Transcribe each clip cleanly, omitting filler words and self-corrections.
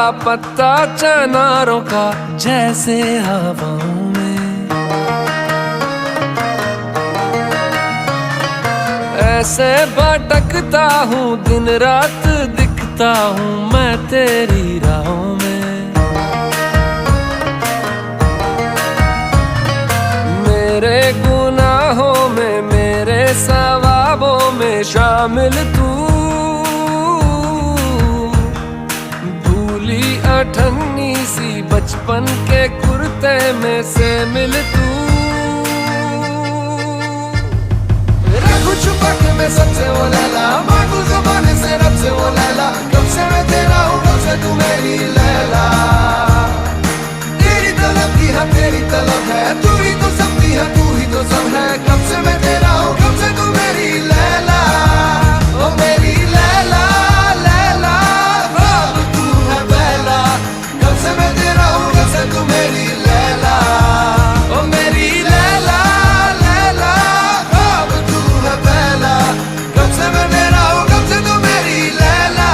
लापता चनारों का जैसे हवाओं में। ऐसे भटकता हूँ दिन रात, दिखता हूँ मैं तेरी राहों में। मेरे गुनाहों में, मेरे सवाबों में शामिल तू, भूली अठन्नी सी बचपन के कुर्ते में से मिल तू। रखूं छुपा के मैं सबसे वो लैला, मांगू ज़माने से रब से वो लैला, कब से मैं तेरा हूँ कब से तू मेरी लैला। तेरी तलब की है तेरी तलब है, तू ही तो सबकी है तू ही तो सब है, कब से मैं तेरा हूँ कब से तू मेरी लैला। ओ मेरी लैला लैला, अब तू है पहला, कब से मैं तेरा हूँ कब से तू मेरी लैला। ओ मेरी लैला लैला, अब तू है पहला, कब से मैं तेरा हूँ कब से तू मेरी लैला।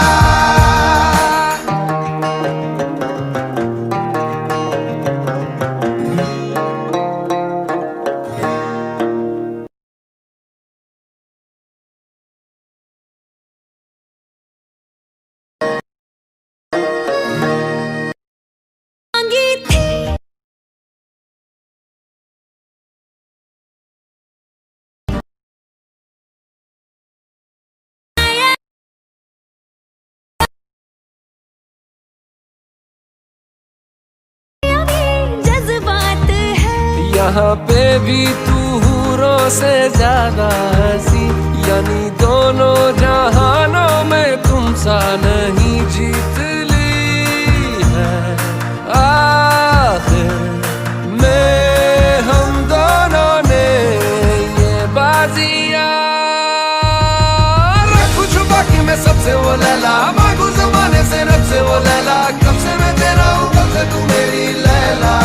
यहाँ पे भी तू हूरों से ज्यादा हंसी, यानी दोनों जहानों में तुम सा नहीं जीत ली है। आखिर में हम दोनों ने ये बाजियां, रखूं छुपा के मैं सबसे वो लैला, मांगू ज़माने से रब से वो लैला, कब से मैं तेरा हूँ कब से तू मेरी लैला।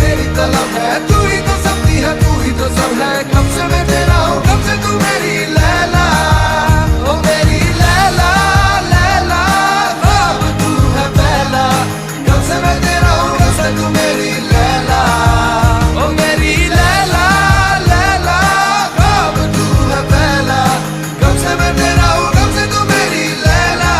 तेरी तलब है, तू ही तो सबकी है तू ही तो सब है, कब से मैं तेरा हूँ कब से तू मेरी लैला। ओ मेरी लैला लैला, अब तू है पहला, कब से मैं तेरा हूँ कब से तू मेरी लैला। ओ मेरी लैला लैला, अब तू है पहला, कब से मैं तेरा हूँ कब से तू मेरी लैला।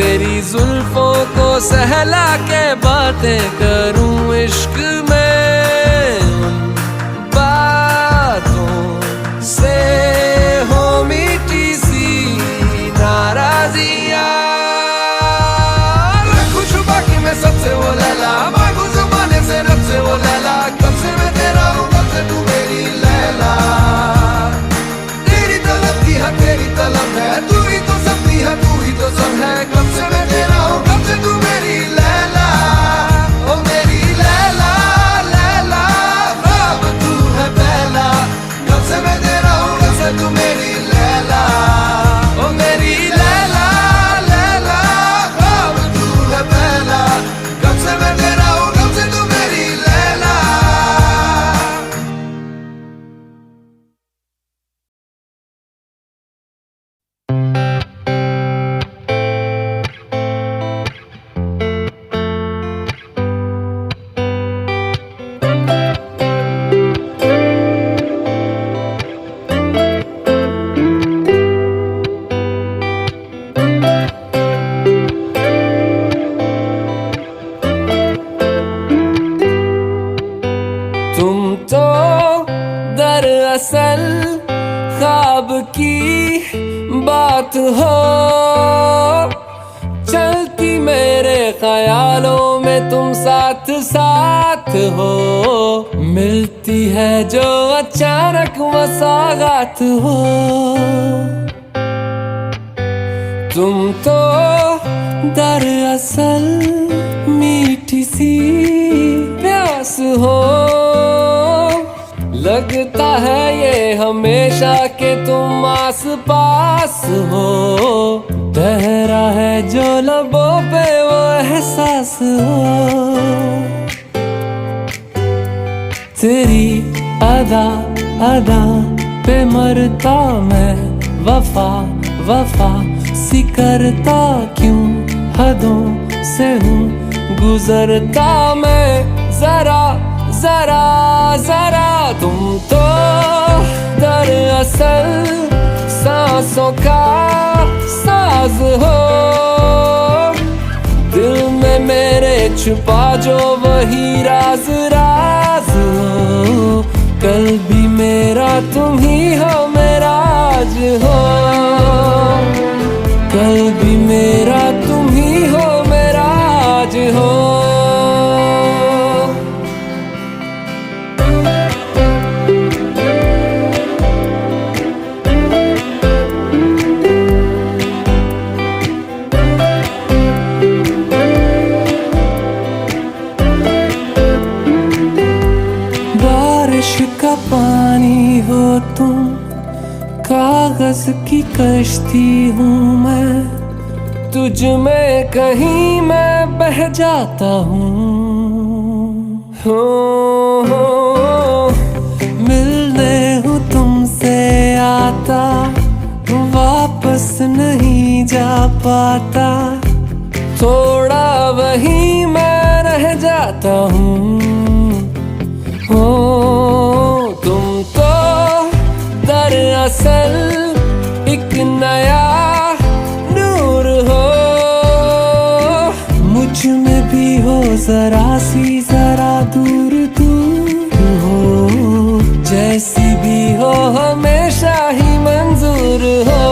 तेरी जुल्फों को सहला के बातें करूं, इश्क में उन बातों से हो मीठी सी नाराजियां। रखूं छुपा के मैं सबसे वो लैला, मांगू ज़माने से रब से वो लैला, कब से मैं तेरा हूँ कब से तू मेरी लैला। तेरी तलब की है तेरी तलब है, तू ही तो सबकी है तू ही तो सब है, कब से मैं तेरा हूँ कब से तू मेरी लैला। ओ मेरी लैला लैला, अब तू है पहला, कब से मैं तेरा हूँ कब से तू मेरी लैला। ओ मेरी लैला लैला, अब तू है पहला, कब से मैं तेरा हूँ कब से तू मेरी लैला। रात हो, चलती मेरे ख्यालों में तुम साथ साथ हो, मिलती है जो अचानक वो सौगात हो। तुम तो दरअसल मीठी सी प्यास हो, लगता है ये हमेशा के तुम आस पास हो, ठहरा है जो लबों पे वो एहसास हो। तेरी अदा अदा पे मरता मैं, वफा वफा सी करता क्यों हदों से हूँ गुजरता मैं, जरा जरा जरा। तुम तो दरअसल सांसों का साज हो, दिल में मेरे छुपा जो वही राज राज हो, कल भी मेरा तुम ही हो मेरा आज हो, कल भी मेरा तुम ही हो मेरा आज हो। बारिश का पानी हो तुम, कागज की कश्ती हूँ मैं, तुझ में कहीं मैं बह जाता हूँ। मिलने हूँ तुमसे आता, वापस नहीं जा पाता, थोड़ा वहीं मैं रह जाता हूँ। तुम तो दरअसल एक नया नूर हो, मुझ में भी हो जरा सी जरा दूर दूर हो, जैसी भी हो हमेशा ही मंजूर हो,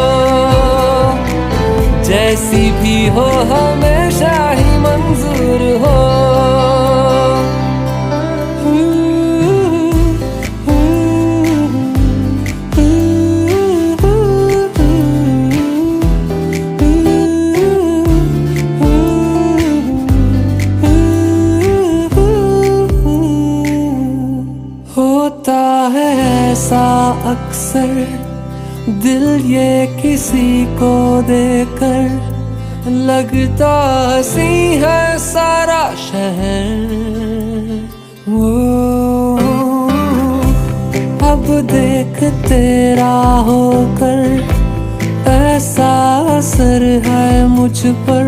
जैसी भी हो हमेशा ही मंजूर हो। होता है ऐसा अक्सर दिल ये किसी को देकर, लगता हंसी है सारा शहर। अब देख तेरा होकर ऐसा असर है मुझ पर,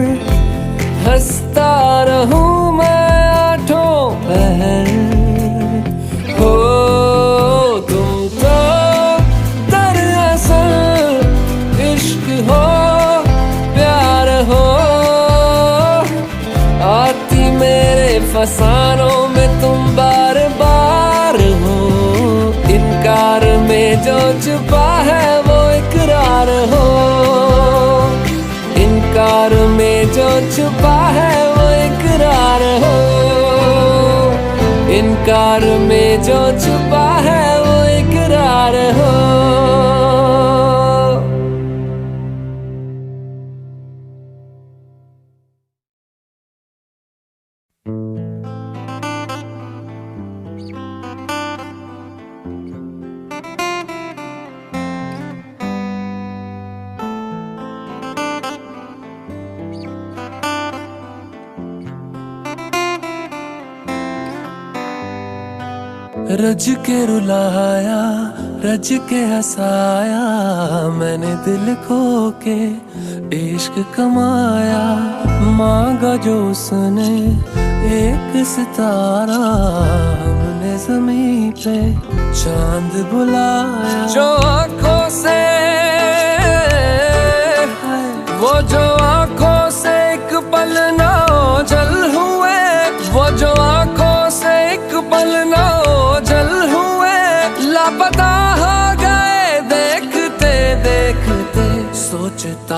हंसता रहूं मैं आठों पहर। तुम तो दरअसल इश्क हो प्यार हो, आती मेरे फसानों में तुम बार बार हो, इनकार में जो छुपा है वो इकरार हो, इनकार में जो छुपा है वो इकरार हो, इनकार में जो छुपा है वो इकरार हो। रज के रुलाया रज के हंसाया, मैंने दिल खो के इश्क कमाया, मांगा जो उसने एक सितारा, हमने ज़मीं पे चांद बुलाया। जो आँखों से वो जो आँखों से एक पल ना ओझल हुए, वो जो आँखों से एक पल ना ओझल हुए, लापता हो गए देखते देखते, सोचते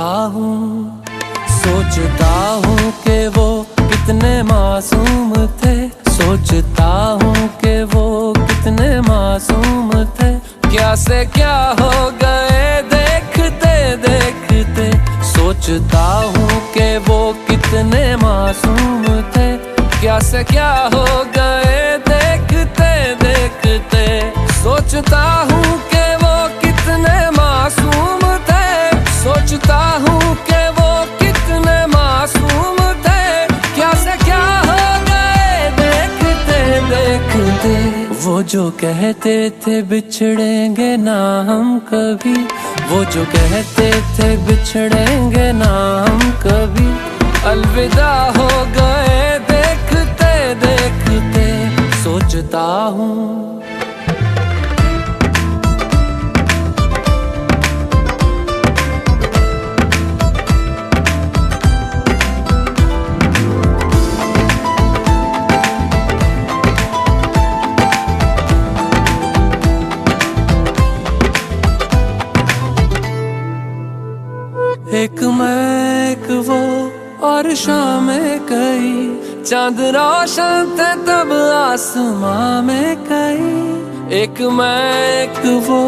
सोचता हूँ कि वो कितने मासूम थे, सोचता हूँ कि वो कितने मासूम थे। क्या से क्या हो गए देखते देखते, सोचता हूँ कि वो कितने मासूम थे। क्या से क्या हो गए देखते देखते, सोचता हूँ कि वो कितने मासूम थे, सोचता हूँ कि वो कितने मासूम थे। क्या से क्या हो गए देखते देखते, वो जो कहते थे बिछड़ेंगे ना हम कभी, वो जो कहते थे बिछड़ेंगे ना हम कभी, अलविदा हो गए देखते देखते। सोचता हूँ एक मैं एक वो और शामें कई, चांद रोशन थे तब आसमां में कई। एक मैं एक वो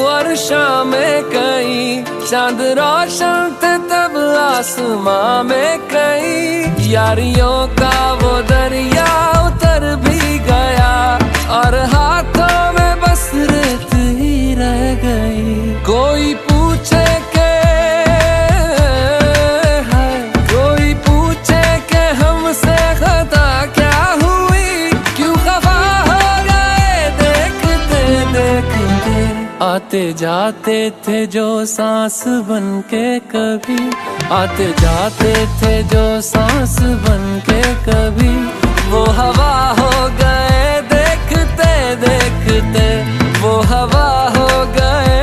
और शामें कई, चांद रोशन थे तब आसमां में कई। यारियों का वो दरिया उतर भी गया और हाथों में बस रेत ही रह गई। कोई पूछे के हमसे खता क्या हुई, क्यों खफा हो गए देखते देखते। आते जाते थे जो सांस बन के कभी, आते जाते थे जो सांस बन के कभी, वो हवा हो गए देखते देखते, वो हवा हो गए।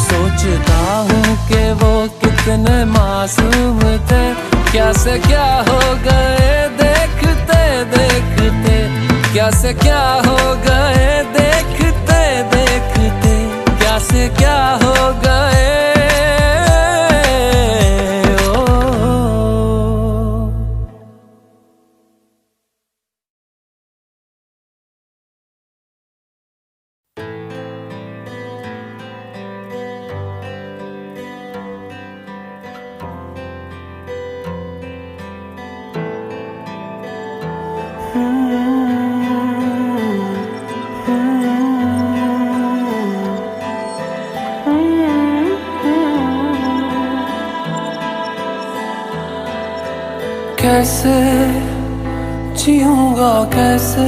सोचता हूँ कि वो कितने मासूम थे। क्या से क्या हो गए देखते देखते, क्या से क्या हो गए देखते देखते, क्या से क्या हो गए। कैसे जीऊंगा कैसे,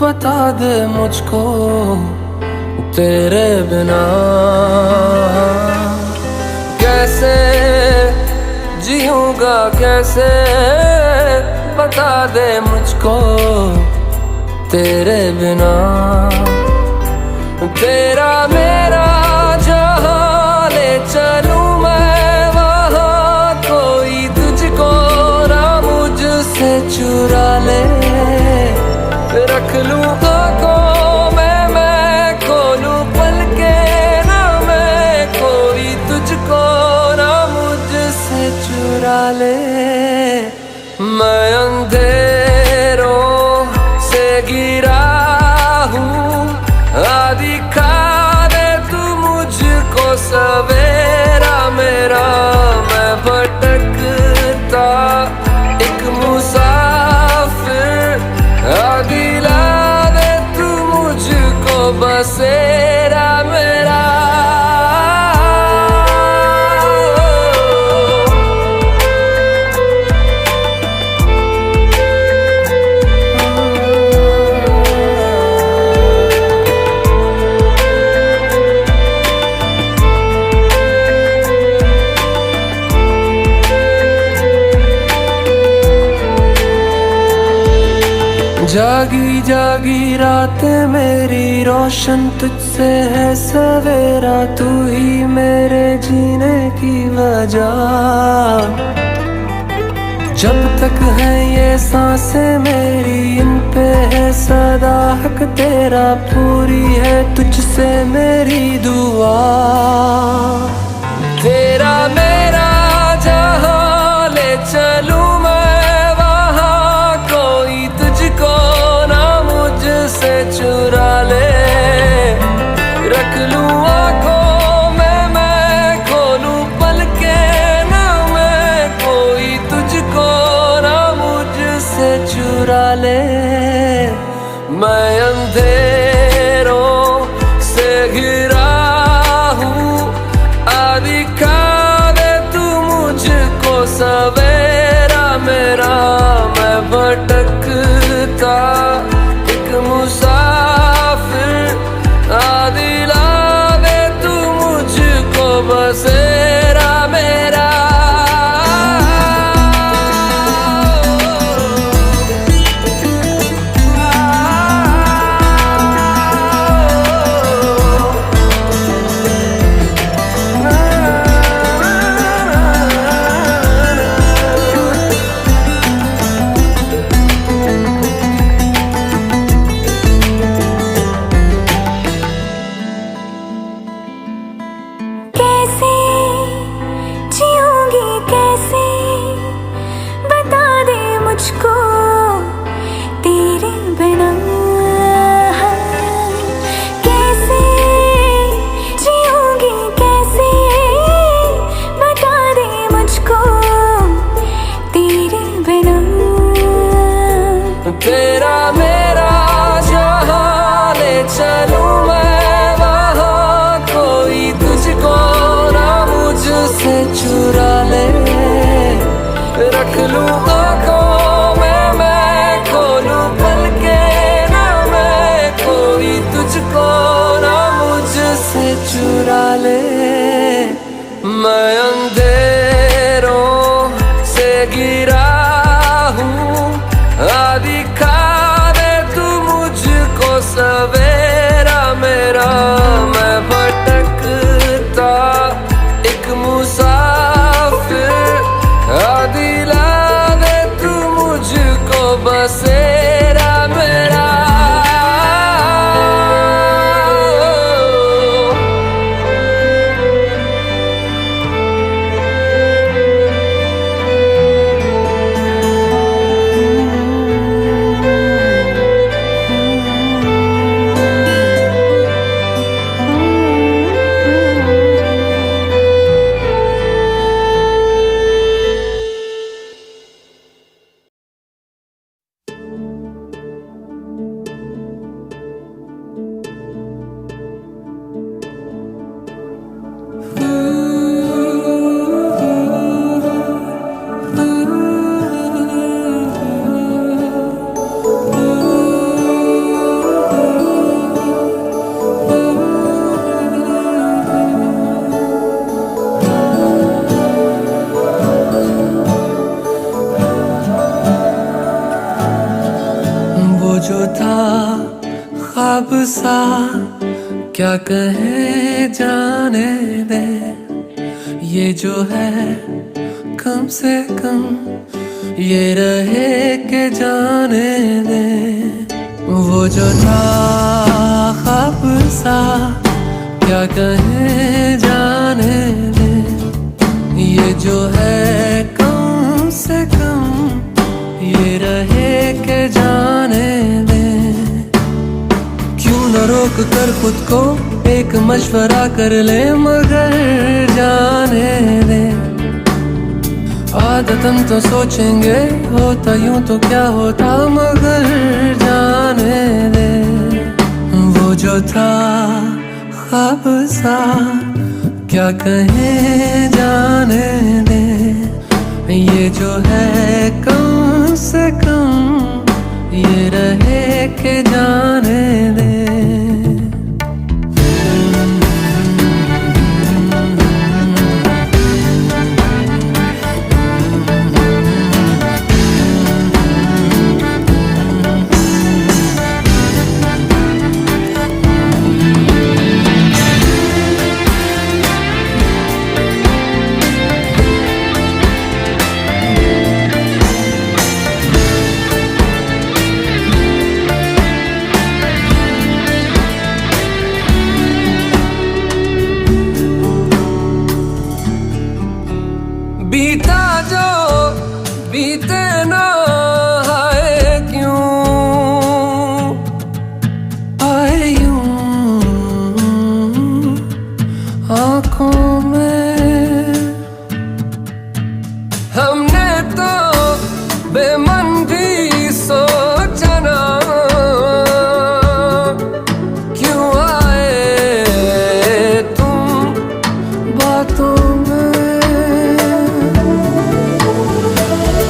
बता दे मुझको तेरे बिना। कैसे जीऊंगा कैसे, बता दे मुझको तेरे बिना। तेरा मेरा जहाँ ले चलूं मैं, वहाँ कोई तुझको ना मुझसे चुरा ले। रख लूं आँखों में मैं खोलूं पलके ना मैं, कोई तुझको ना मुझसे चुरा ले। मैं अंधेरों से गिरा हूँ, दिखा दे तू जागी जागी रात मेरी रोशन तुझसे है सवेरा, तू ही मेरे जीने की वजह। जब तक है ये सांसें मेरी, इन पे है सदा हक तेरा, पूरी है तुझसे मेरी दुआ। तेरा मेरा जहां ले चलूं मैं वहां, कोई तुझको ना मुझसे चुरा ले। रख लूं आंखों में मैं खोलूं पलकें ना मैं, कोई तुझको ना मुझसे चुरा ले। मैं अंधेरों से घिरा हूँ, दिखा दे तू मुझको सवेरा मेरा। मैं भटकता एक मुसाफिर, दिला दे तू मुझको बसेरा मेरा। मुझको तेरे बिना कैसे जीऊंगी, कैसे बता दे मुझको तेरे बिना। तेरा मेरा जहां ले चलूं मैं वहां, कोई तुझको ना मुझसे चुरा ले। रख लूं आंखों में मैं खोलूं पलकें ना मैं, कोई तुझको ना मुझसे चुरा ले। मैं अंधेरों से गिरा हूँ, दिखा दे तू मुझको सवेरा मेरा। मैं भटकता एक मुसाफिर, दिला दे तू मुझको बसेरा मेरा। जो था ख्वाब सा क्या कहे जाने दे, ये जो है कम से कम ये रहे के जाने दे। वो जो था ख्वाब सा क्या कहे जाने दे, ये जो है कम से कम ये रहे के जाने दे। क्यों न रोक कर खुद को एक मशवरा कर ले, मगर जाने दे। आदतन तो सोचेंगे होता यूं तो क्या होता, मगर जाने दे। वो जो था ख्वाब सा क्या कहे जाने दे, ये जो है कम से कम ये रहे के जाने दे। बीता जो बीते ना आए क्यों आए यूं आंखों में। हमने तो बेमन भी सोचा ना क्यों आए तुम बातों में।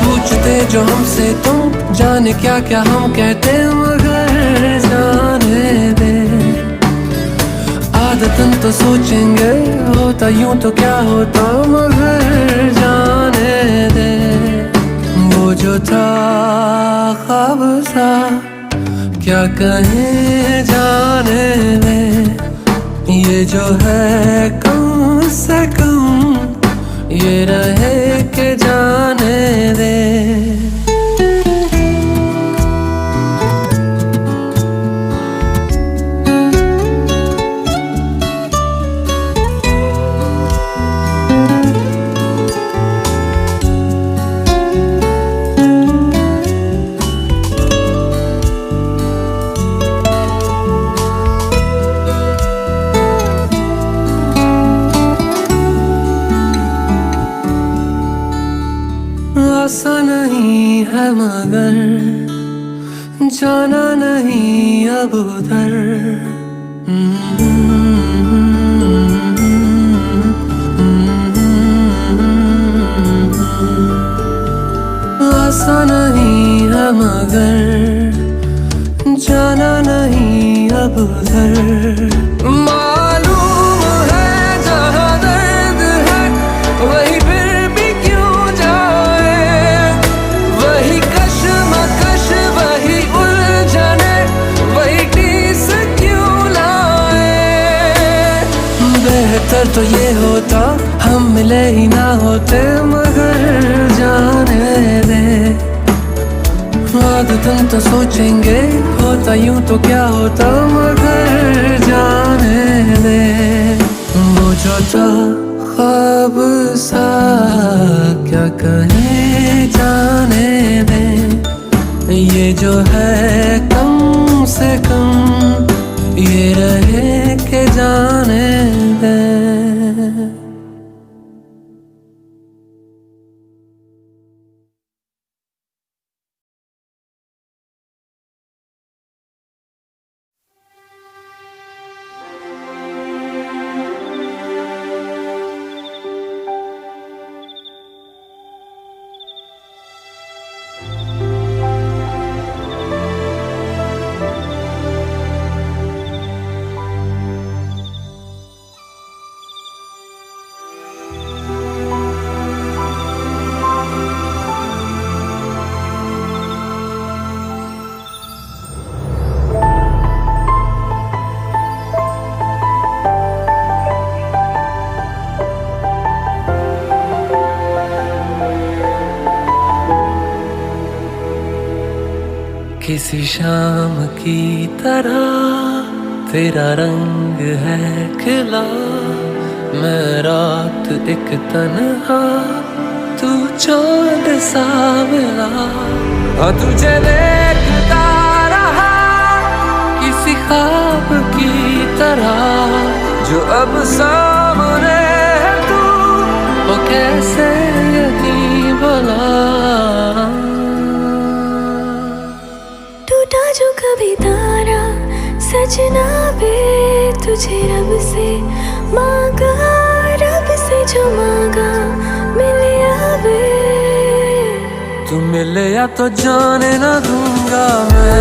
पूछते जो हमसे तुम जाने क्या क्या हम कहते मगर जाने दे। आदतन तो सोचेंगे होता यूं तो क्या होता मगर जाने दे। वो जो था ख्वाब सा क्या कहें जाने दे। ये जो है कम से कम ये रहे के जाने दे। आसा नहीं है मगर जाना नहीं अब उधर। आसा नहीं है मगर जाना नहीं अब उधर। मालूम है जहाँ दर्द है वही फिर भी क्यों जाए। वही कश्मकश वही उलझने वही टीस क्यों लाए। बेहतर तो ये होता हम मिले ही ना होते मगर जाने दे। आदतन तो सोचेंगे होता यूं तो क्या होता मगर जाने दे। वो जो था ख्वाब सा क्या कहें जाने दे। ये जो है कम से कम ये रहे के जाने दे। किसी शाम की तरह तेरा रंग है खिला। मैं रात एक तन्हा तू चांद सा मिला। हाँ तुझे देखता रहा किसी ख्वाब की तरह जो अब सामने है तू वो कैसे यकीन भला। टूटा जो कभी तारा सजना बे तुझे रब से मांगा। रब से जो मांगा मिले आवे। तू मिले या तो जाने ना दूंगा मैं।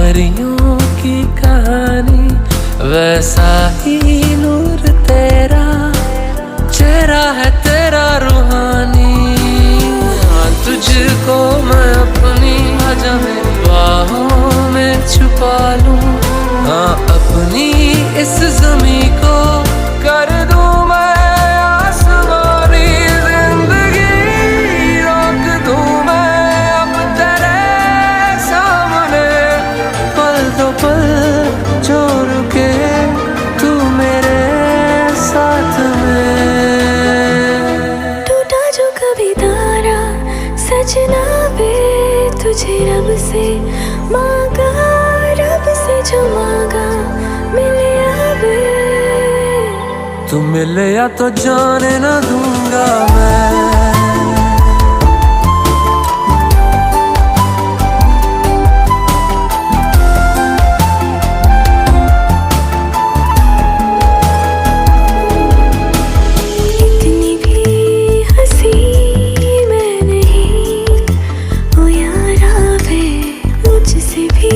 परियों की कहानी, वैसा ही नूर तेरा, चेहरा है तेरा रूहानी। हाँ, तुझको मैं अपनी आजा मेरी बाहों में छुपा लूं। हाँ, अपनी इस ज़मीं को कर दूं मैं आसमानी, जिंदगी रोक दूं मैं अब तेरे सामने। पल दो पल जो रुके तू मेरे साथ में। टूटा जो कभी तारा सजना वे तुझे रब से मांगा, रब से जो मांगा मिले आवे। तू मिले या तो जाने ना दूंगा मैं। इतनी भी हंसी मैं नहीं ओ यारा वे, मुझसे भी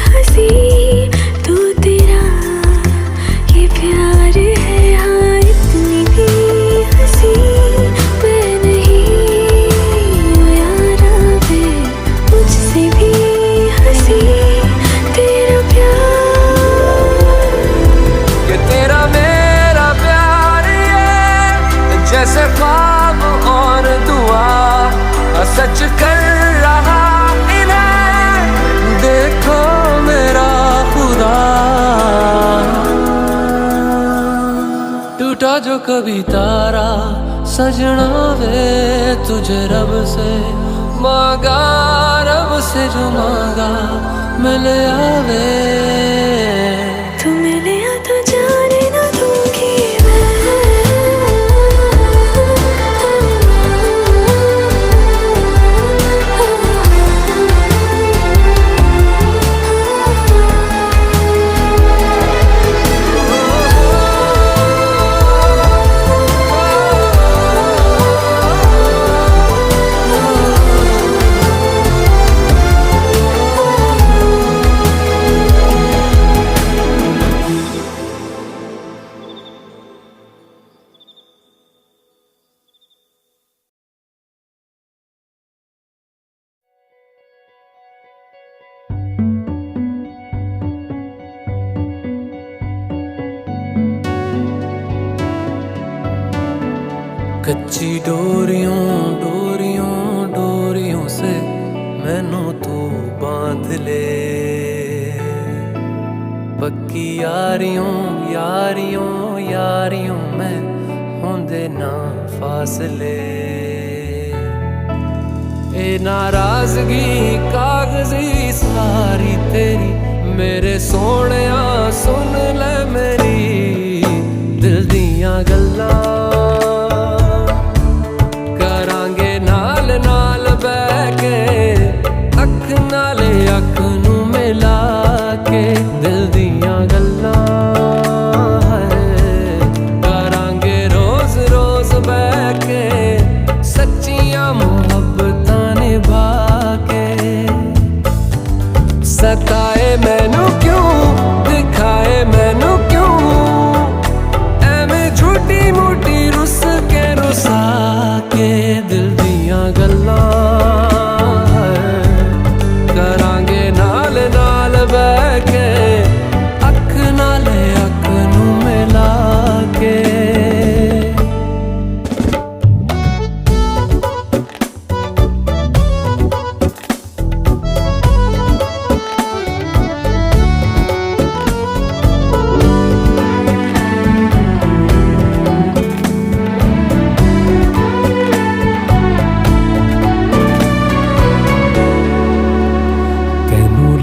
हंसी तू, तेरा ये प्यार है। हाँ, इतनी भी हंसी मैं नहीं ओ यारा वे, मुझसे भी हंसी तेरा प्यार। कि तेरा मेरा प्यार ये जैसे ख्वाब और दुआ सच कर रहा इन्हें, देखो मेरा खुदा। टूटा जो कभी तारा सजना वे तुझे रब से मांगा, रब से जो मांगा मिले आवे। तू मिले या तो जाने ना दूंगी कच्ची डोरियों डोरियों डोरियों से मैनू तू बांध ले, पक्की यारियों यारियों यारियों में होंदे ना फासले। ए नाराजगी कागजी सारी तेरी, मेरे सोहणिया सुन ले मेरी दिल दियां गल्लां। करांगे नाल नाल बैठ के अख नाले अख नू मिला के, दिल दियां गल्लां करांगे रोज रोज बैठ के, सच्चियां मुहब्बतां निभा के। सताए मैनू क्यों दिखाए मैनू क्यों, एवें झूठी मूठी रुस के रुसा के, दिल दियां गल्लां करांगे नाल नाल बैठ के अख नाले अख नू मिला के।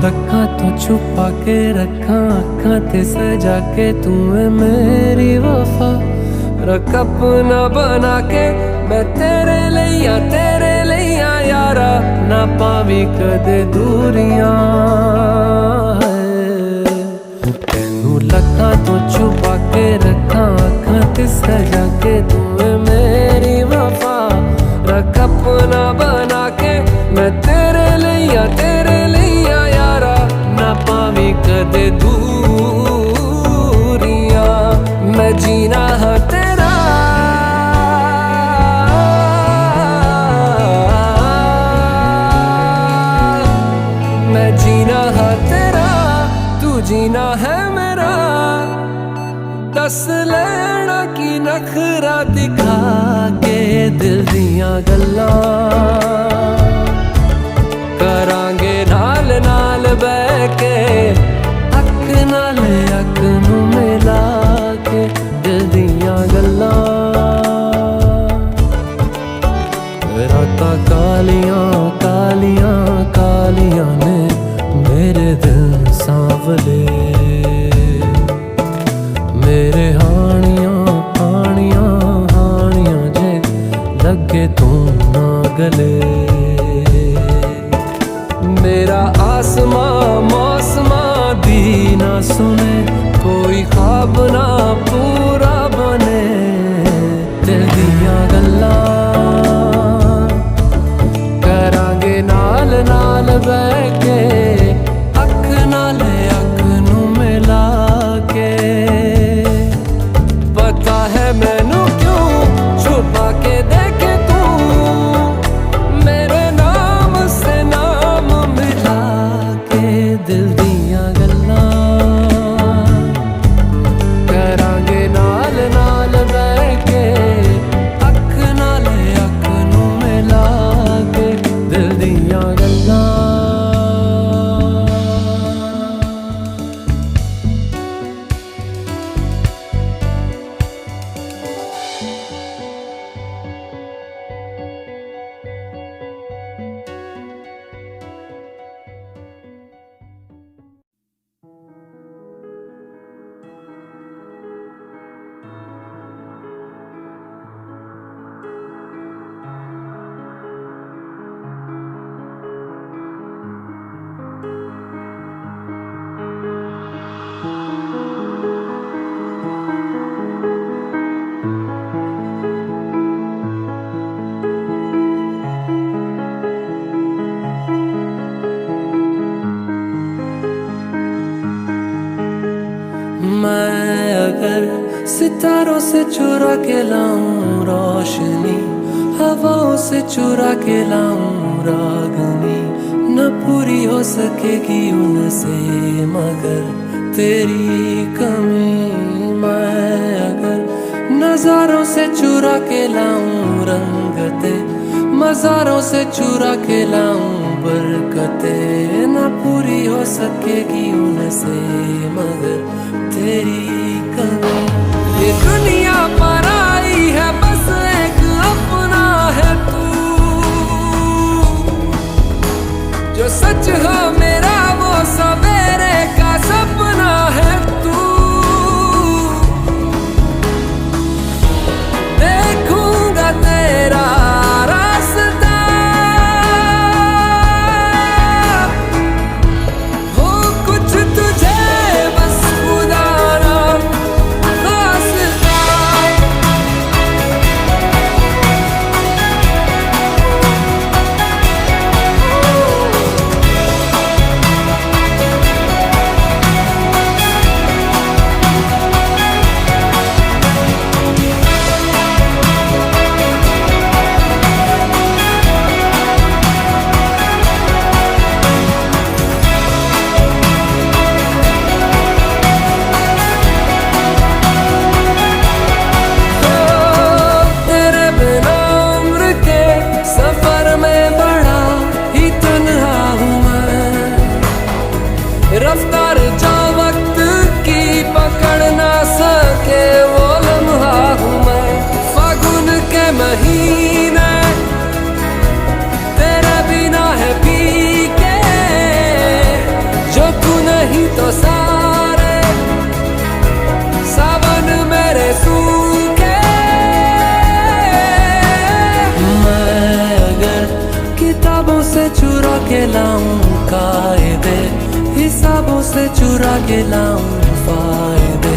लखां तो छुपा के रखा अखां ते सजा के, तू है मेरी वफा रख अपना बना के। मैं तेरे लिया यारा ना पावी कदे दूरियां। तेनू लखां तो छुपा के रखा अखां ते सजा के, तू है मेरी वफा रख अपना बना के। मैं तेरे लिया यारा ना जीना है मेरा, दस लेना की नखरा दिखा के दिल दियां गल्लां करांगे नाल नाल बह के, अख नाल अख नू मिला के दिल दियां गल्लां। रातां कालियां कालियां कालियां ने मेरे दिल सांवले, मेरे हानियां हानियां हानियां जे लगे तू ना गले। मेरा आसमां मौसमां दी ना सुने, कोई ख्वाब ना पूरा बने, दिल दियां गल्लां करांगे नाल नाल बह के, अख नाल अख नू मिला के। पता है मैनू क्यों छुपा के देखे तू, मेरे नाम से नाम मिला के दिल दियां गल्लां करांगे नाल नाल बह के, अख नाल अख नू मिला के दिल दियां गल्लां। मैं अगर सितारों से चुरा के लाऊं रोशनी, हवाओं से चुरा के लाऊं रागनी, न पूरी हो सकेगी उनसे मगर तेरी कमी। मैं अगर नजारों से चुरा के लाऊं रंगते, मज़ारों से चुरा के लाऊं बरकते, न पूरी हो सकेगी उनसे मगर तेरी कमी। ये दुनिया पर आई है बस एक अपना है तू, जो सच हो मेरा वो सवेरे का सपना है तू। देखूंगा तेरा रास्ता, हो कुछ तुझे बस खुदा ना वास्ता। तेरे बिना उम्र के सफर में बड़ा ही तन्हा हूँ मैं, रफ्तार जो वक्त की पकड़ ना सके वो लम्हा हूँ मैं। फागुन के महीने तेरे बिना है फीके, जो तू नहीं तो सारे सावन मेरे सूखे। मैं अगर किताबों से चुरा के लाऊं कायदे, हिसाबों से चुरा के लाऊं फायदे,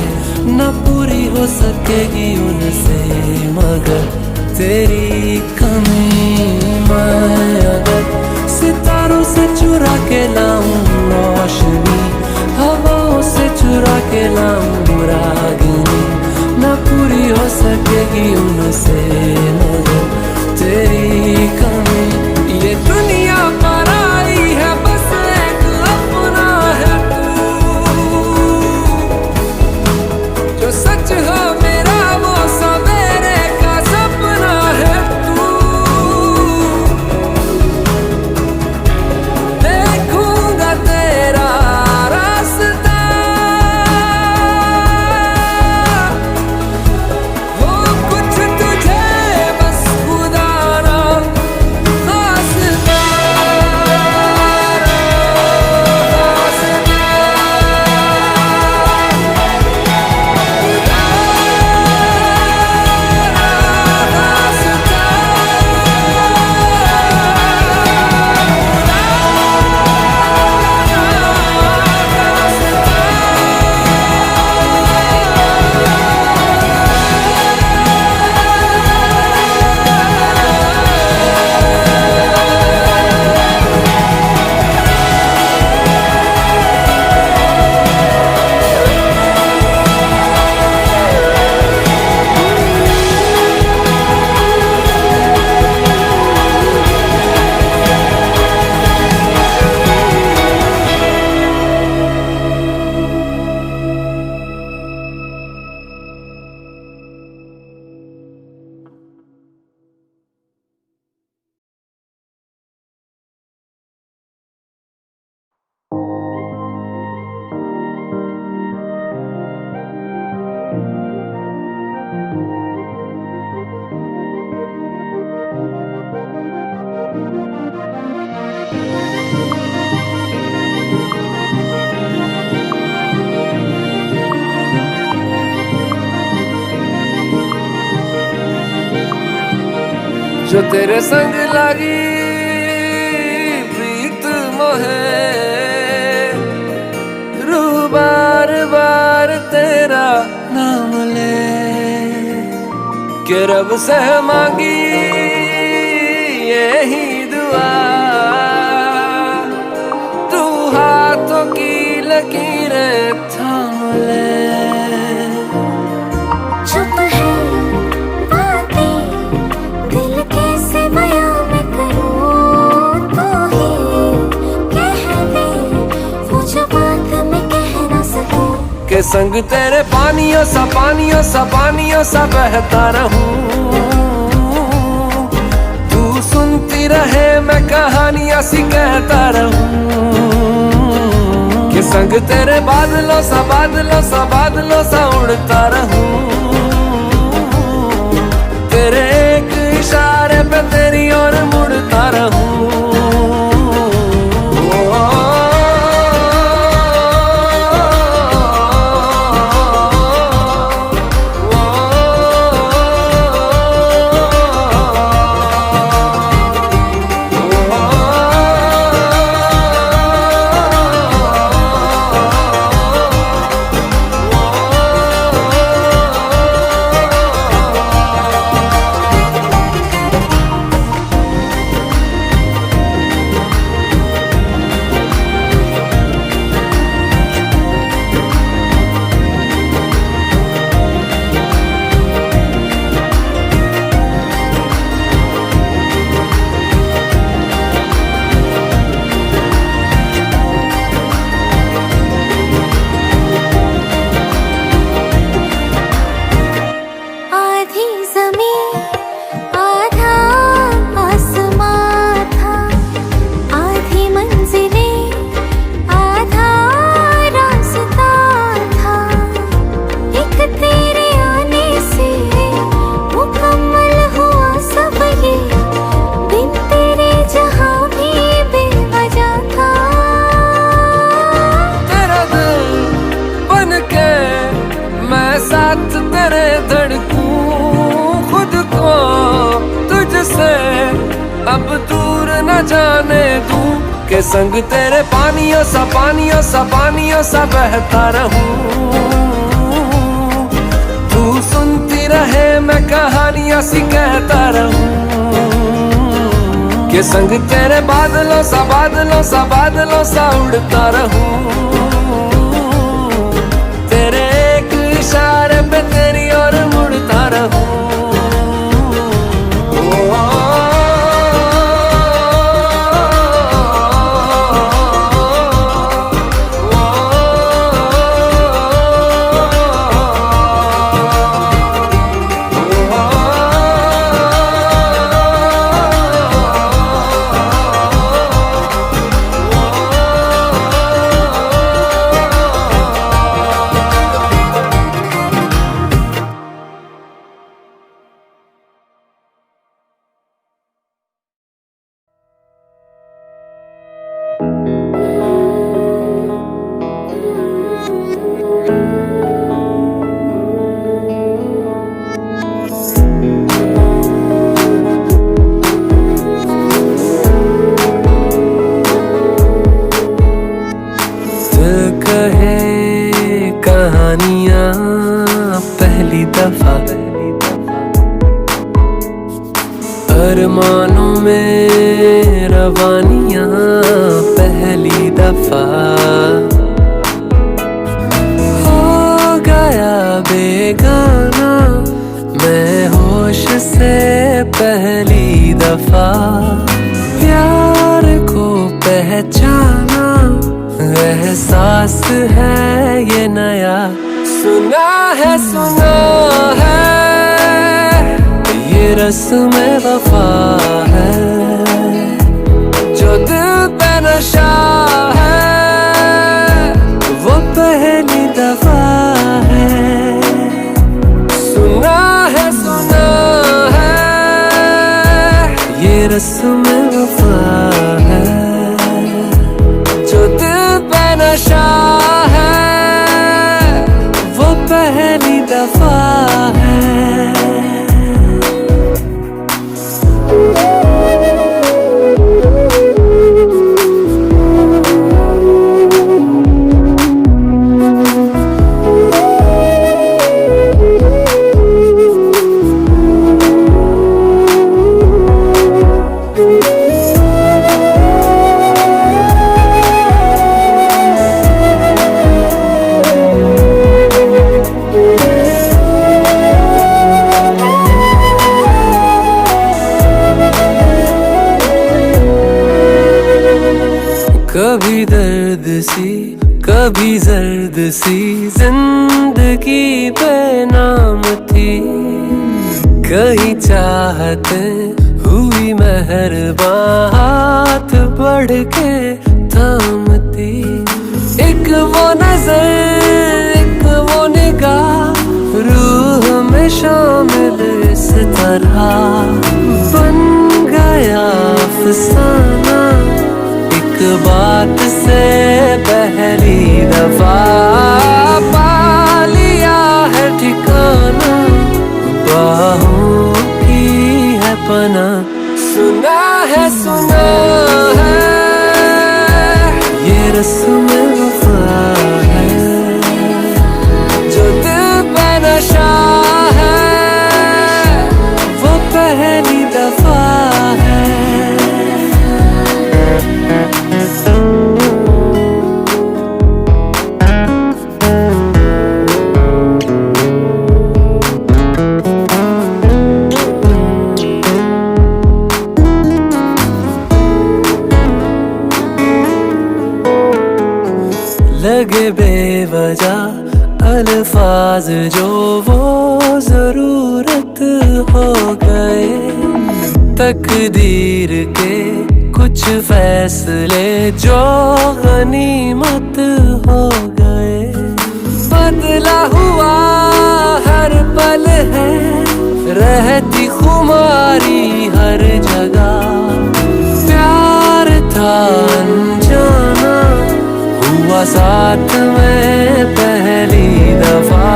न पूरी हो सकेगी उनसे मगर तेरी कमी। मैं अगर सितारों से चुरा के लाऊं रोशनी, हवाओं से चुरा के लाऊं रागनी, न पूरी हो सकेगी उनसे मगर तेरी कमी। ये दुनिया पर आई है बस एक अपना है तू, जो तेरे संग लागी प्रीत मोहे, रूह बार बार तेरा नाम ले, कि रब से मांगी यही दुआ, तू हाथों की लकीरें थाम ले। चुप है बातें, दिल कैसे बयां मैं करूं, तो ही कह दे वो जो बात मैं कह ना सकूं। के संग तेरे पानियों सा पानियों सा पानियों सा बहता रहूं, तू सुनती रहे मैं कहानियां सी कहता रहूं, के संग तेरे बादलों सा बादलों सा बादलों सा उड़ता रहूं, तेरे एक इशारे पे तेरी ओर मुड़ता रहूं। साथ तेरे धड़कूं खुद को तुझसे अब दूर न जाने दूं, के संग तेरे पानियों सा पानियों सा पानियों सा बहता रहूं, तू सुनती रहे मैं कहानियां सी कहता रहूं, के संग तेरे बादलों सा बादलों सा बादलों सा उड़ता रहूं, तेरे एक इशारे पे तेरी ओर मुड़ता रहूं। कहानियां पहली दफा अरमानों में रवानियां पहली दफा हो गया बेगाना मैं होश से पहली दफा प्यार को पहचाना एहसास है ये नया सुना है ये रस्म वफा है जो दिल पे नशा है वो पहली दफा है सुना है ये रस्म वफा है जो दिल पे नशा है वो पहली दफा है कभी दर्द सी कभी जर्द सी जिंदगी बेनाम थी, कहीं चाहते हुई मेहरबान हाथ बढ़ के थामती। एक वो नजर एक वो निगाह रूह में शामिल इस तरह बन गया अफसाना, एक बात से पहली दफा पा लिया है ठिकाना, बाहों की है पना। सुना है ये रस्म वफा है, जो दिल पे नशा है वो पहली दफा है। लगे बेवजह अल्फाज जो वो जरूरत हो गए, तकदीर के कुछ फैसले जो गनीमत हो गए। बदला हुआ हर पल है रहती खुमारी हर जगह, प्यार था अनजाना हुआ साथ में पहली दफा।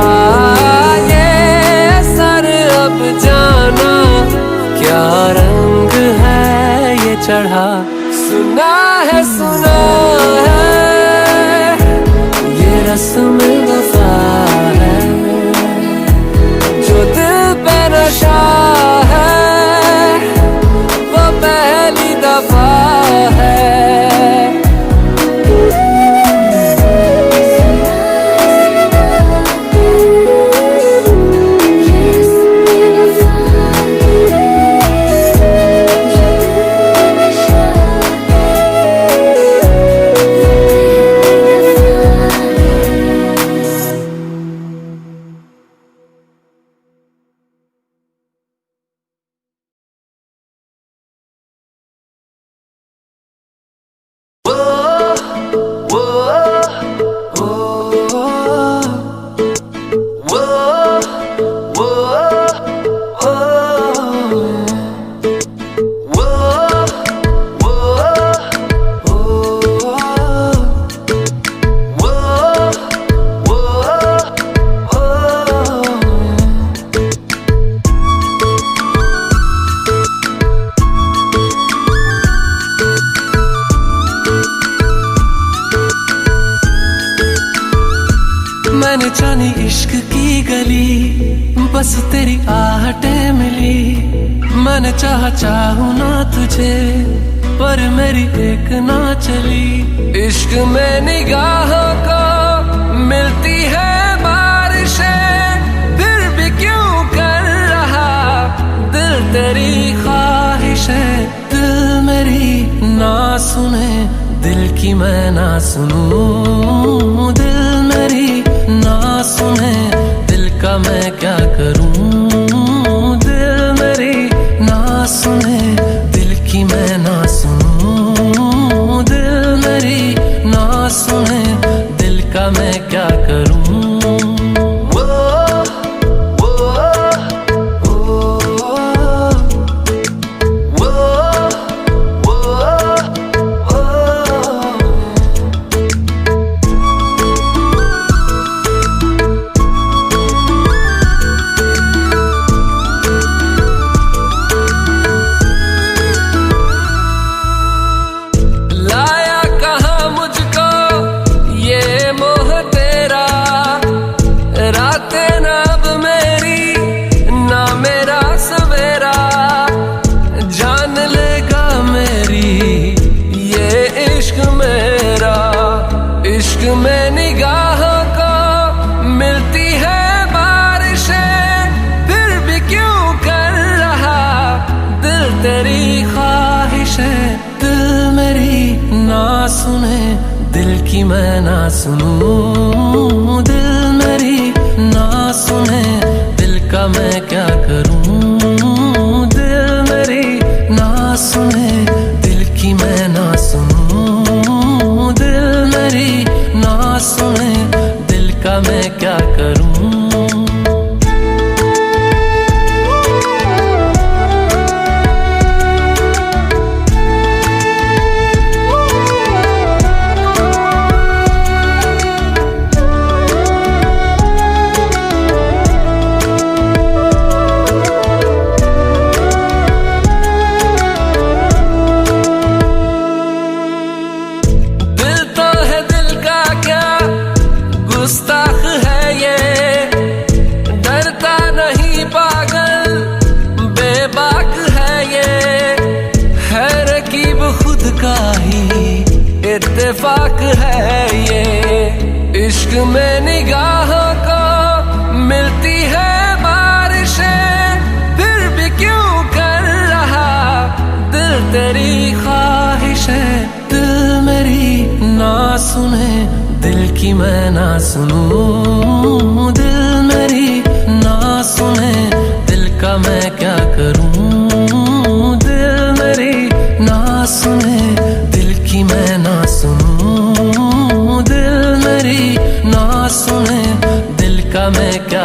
ये सर अब जाना क्या रंग है ये चढ़ा। सुना है ये रस्म वफा है, जो दिल पे नशा है वो पहली दफा है। मैंने जानी इश्क की गली, बस तेरी आहटें मिली। मैंने चाहूं ना तुझे पर मेरी एक ना चली। इश्क में निगाहों को मिलती है बारिशें, फिर भी क्यों कर रहा दिल तेरी ख्वाहिशें। दिल मेरी ना सुने दिल की मैं ना सुनूं, दिल मेरी ना सुने दिल का मैं क्या करूं। दिल मेरी ना सुने दिल की मैं ना सुनूं, दिल मेरी ना सुने दिल का मैं क्या करूं। इश्क में निगाहों को मिलती है बारिशें, फिर भी क्यों कर रहा दिल तेरी ख्वाहिशें। दिल मेरी ना सुने दिल की मैं ना सुनूं, दिल मेरी ना सुने दिल का मैं क्या करूं, दिल मेरी ना सुने दिल की मैं ना सुनूं, दिल मेरी ना सुने दिल का मैं क्या करूं। गुस्ताख है ये, डरता नहीं पागल बेबाक है ये, है रकीब खुद का ही इत्तेफाक है ये। इश्क में निगाहों को मिलती है बारिशें, फिर भी क्यों कर रहा दिल तेरी ख्वाहिशें, दिल मेरी ना सुने दिल की मैं ना सुनूं, दिल मेरी ना सुने दिल का मैं क्या करूं, दिल मेरी ना सुने दिल की मैं ना सुनूं, दिल मेरी ना सुने दिल का मैं क्या